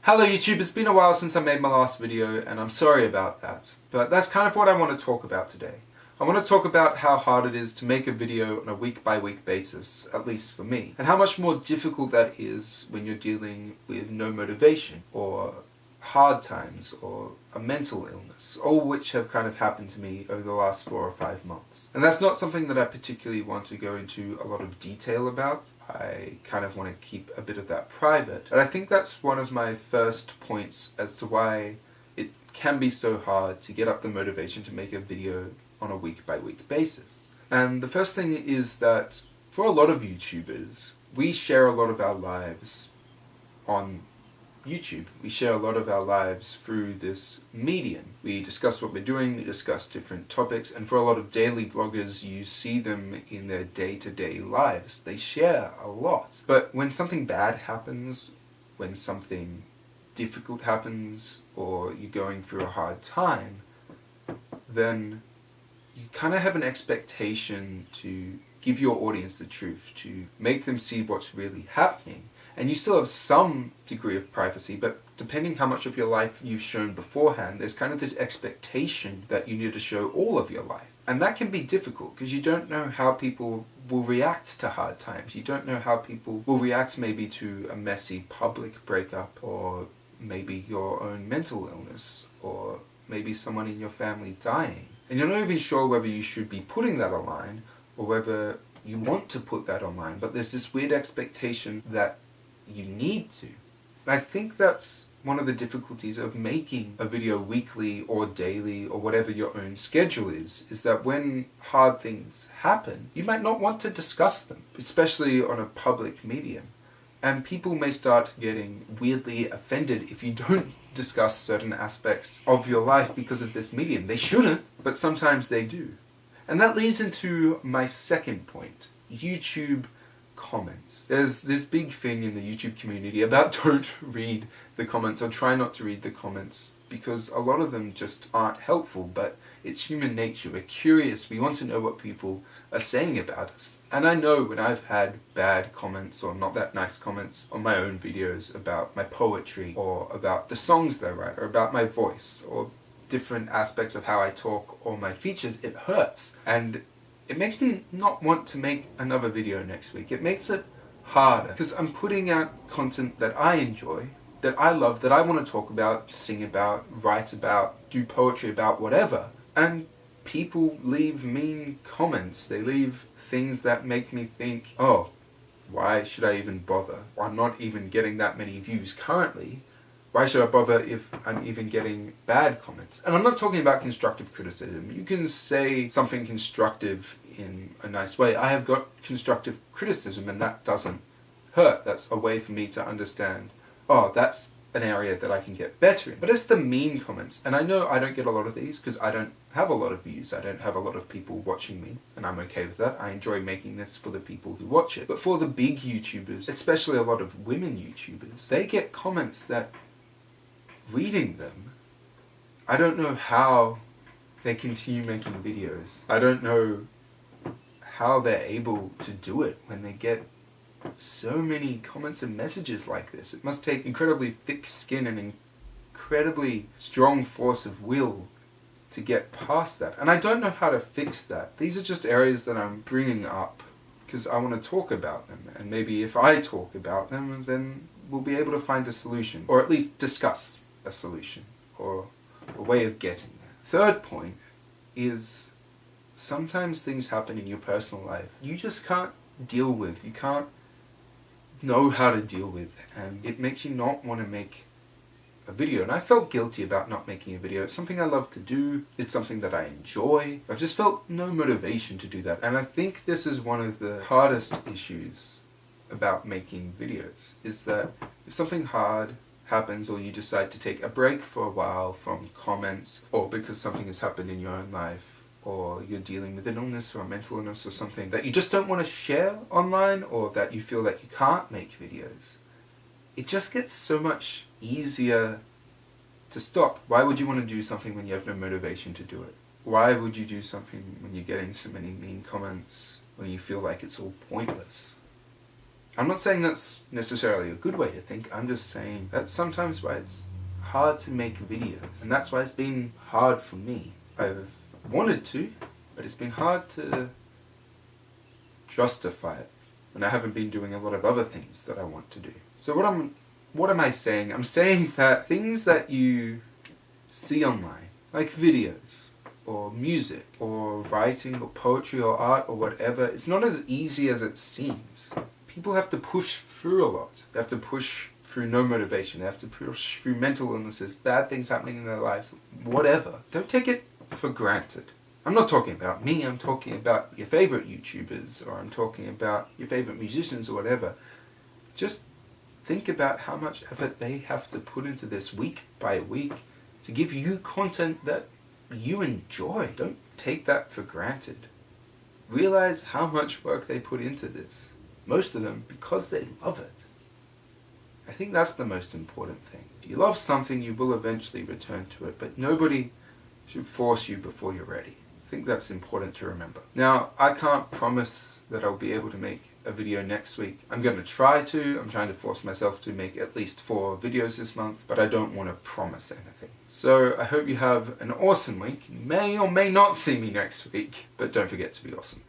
Hello YouTube, it's been a while since I made my last video and I'm sorry about that, but that's kind of what I want to talk about today. I want to talk about how hard it is to make a video on a week-by-week basis, at least for me, and how much more difficult that is when you're dealing with no motivation, or hard times, or a mental illness, all which have kind of happened to me over the last 4 or 5 months. And that's not something that I particularly want to go into a lot of detail about. I kind of want to keep a bit of that private. And I think that's one of my first points as to why it can be so hard to get up the motivation to make a video on a week-by-week basis. And the first thing is that for a lot of YouTubers, we share a lot of our lives on YouTube. We share a lot of our lives through this medium. We discuss what we're doing, we discuss different topics, and for a lot of daily vloggers, you see them in their day-to-day lives. They share a lot. But when something bad happens, when something difficult happens, or you're going through a hard time, then you kind of have an expectation to give your audience the truth, to make them see what's really happening. And you still have some degree of privacy, but depending how much of your life you've shown beforehand, there's kind of this expectation that you need to show all of your life. And that can be difficult, because you don't know how people will react to hard times. You don't know how people will react maybe to a messy public breakup, or maybe your own mental illness, or maybe someone in your family dying. And you're not even sure whether you should be putting that online, or whether you want to put that online, but there's this weird expectation that you need to. And I think that's one of the difficulties of making a video weekly or daily or whatever your own schedule is that when hard things happen, you might not want to discuss them, especially on a public medium. And people may start getting weirdly offended if you don't discuss certain aspects of your life because of this medium. They shouldn't, but sometimes they do. And that leads into my second point, YouTube comments. There's this big thing in the YouTube community about don't read the comments, or try not to read the comments, because a lot of them just aren't helpful, but it's human nature. We're curious, we want to know what people are saying about us. And I know when I've had bad comments or not that nice comments on my own videos about my poetry, or about the songs that I write, or about my voice, or different aspects of how I talk, or my features, it hurts. And it makes me not want to make another video next week. It makes it harder, because I'm putting out content that I enjoy, that I love, that I want to talk about, sing about, write about, do poetry about, whatever. And people leave mean comments. They leave things that make me think, oh, why should I even bother? I'm not even getting that many views currently. Why should I bother if I'm even getting bad comments? And I'm not talking about constructive criticism. You can say something constructive in a nice way. I have got constructive criticism, and that doesn't hurt. That's a way for me to understand, oh, that's an area that I can get better in. But it's the mean comments, and I know I don't get a lot of these because I don't have a lot of views. I don't have a lot of people watching me, and I'm okay with that. I enjoy making this for the people who watch it. But for the big YouTubers, especially a lot of women YouTubers, they get comments that, reading them, I don't know how they continue making videos. I don't know how they're able to do it when they get so many comments and messages like this. It must take incredibly thick skin and incredibly strong force of will to get past that. And I don't know how to fix that. These are just areas that I'm bringing up because I want to talk about them. And maybe if I talk about them, then we'll be able to find a solution, or at least discuss a solution, or a way of getting there. Third point is sometimes things happen in your personal life you just can't deal with, you can't know how to deal with, and it makes you not want to make a video. And I felt guilty about not making a video. It's something I love to do, it's something that I enjoy. I've just felt no motivation to do that, and I think this is one of the hardest issues about making videos, is that if something hard happens, or you decide to take a break for a while from comments, or because something has happened in your own life, or you're dealing with an illness or a mental illness or something that you just don't want to share online, or that you feel that you can't make videos, it just gets so much easier to stop. Why would you want to do something when you have no motivation to do it? Why would you do something when you're getting so many mean comments, when you feel like it's all pointless? I'm not saying that's necessarily a good way to think, I'm just saying that's sometimes why it's hard to make videos. And that's why it's been hard for me. I've wanted to, but it's been hard to justify it when I haven't been doing a lot of other things that I want to do. So what am I saying? I'm saying that things that you see online, like videos, or music, or writing, or poetry, or art, or whatever, it's not as easy as it seems. People have to push through a lot. They have to push through no motivation. They have to push through mental illnesses, bad things happening in their lives, whatever. Don't take it for granted. I'm not talking about me, I'm talking about your favorite YouTubers, or I'm talking about your favorite musicians, or whatever. Just think about how much effort they have to put into this week by week to give you content that you enjoy. Don't take that for granted. Realize how much work they put into this. Most of them because they love it. I think that's the most important thing. If you love something, you will eventually return to it, but nobody should force you before you're ready. I think that's important to remember. Now, I can't promise that I'll be able to make a video next week. I'm going to try to. I'm trying to force myself to make at least 4 videos this month, but I don't want to promise anything. So I hope you have an awesome week. You may or may not see me next week, but don't forget to be awesome.